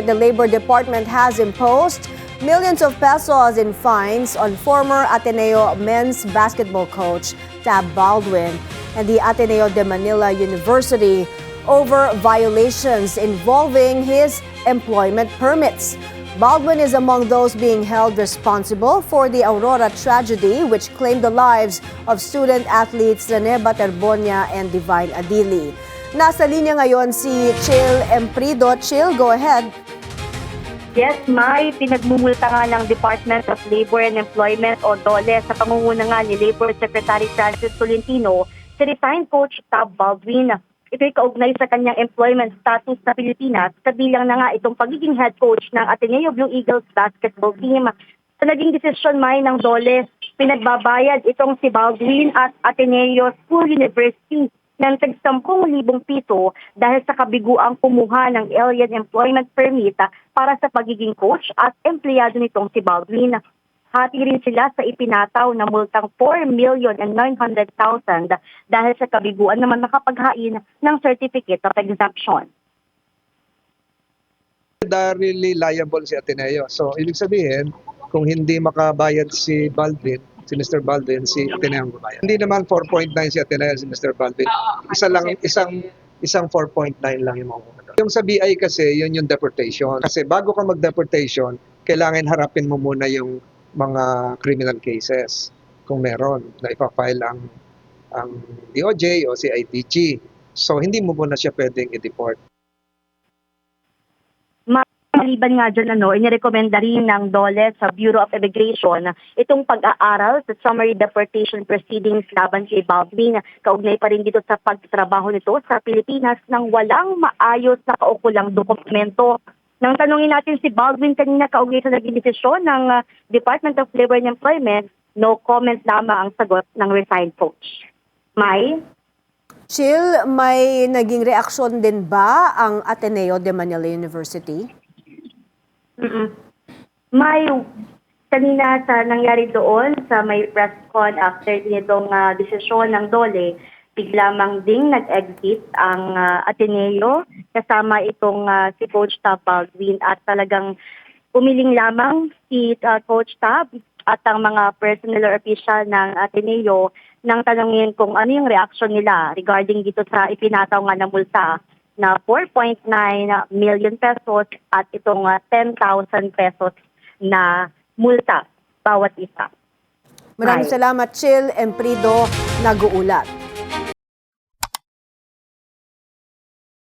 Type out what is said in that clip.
The Labor Department has imposed millions of pesos in fines on former Ateneo men's basketball coach Tab Baldwin and the Ateneo de Manila University over violations involving his employment permits. Baldwin is among those being held responsible for the Aurora tragedy, which claimed the lives of student athletes Rene Baterbonia and Divine Adili. Nasa linya ngayon si Chill Emprido. Chill, go ahead. Yes, may pinagmumulta nga ng Department of Labor and Employment o DOLE sa pangunguna nga ni Labor Secretary Francis Tolentino si resigned coach Tab Baldwin. Ito'y kaugnay sa kanyang employment status sa Pilipinas, kabilang na nga itong pagiging head coach ng Ateneo Blue Eagles basketball team. Sa naging desisyon may ng DOLE, pinagbabayad itong si Baldwin at Ateneo School University ng tig-10,000 piso dahil sa kabiguang kumuha ng alien employment permit para sa pagiging coach at empleyado nitong si Baldwin. Hati rin sila sa ipinataw na multang 4,900,000 dahil sa kabiguan naman nakapaghain ng Certificate of Exemption. Directly liable si Ateneo. So, ibig sabihin, kung hindi makabayad si Mr. Baldwin, si Ateneo ang babayad. Hindi naman 4.9 si Ateneo, si Mr. Baldwin. Isang 4.9 lang yung mga. Yung sa BI kasi, yun yung deportation. Kasi bago ka mag-deportation, kailangan harapin mo muna yung mga criminal cases kung meron na ipafile ang DOJ o si ITG. So, hindi mo muna siya pwedeng i-deport. Maliban nga dyan, inirekomenda rin ng DOLE sa Bureau of Immigration itong pag-aaral sa summary deportation proceedings laban kay Baldwin. Kaugnay pa rin dito sa pagtatrabaho nito sa Pilipinas nang walang maayos na kaukulang dokumento. Nang tanungin natin si Baldwin kanina kaugnay sa naging desisyon ng Department of Labor and Employment, no comment lamang ang sagot ng resigned coach. May? Chill, may naging reaksyon din ba ang Ateneo de Manila University? May kanina sa nangyari doon sa may press con after nitong desisyon ng DOLE, biglamang ding nag-exit ang Ateneo kasama itong si Coach Tab Baldwin at talagang umiling lamang si Coach Tab at ang mga personnel or official ng Ateneo nang tanungin kung ano yung reaction nila regarding dito sa ipinataw nga na multa na 4.9 million pesos at itong 10,000 pesos na multa bawat isa. Maraming salamat, Chill Emprido, nag-uulat.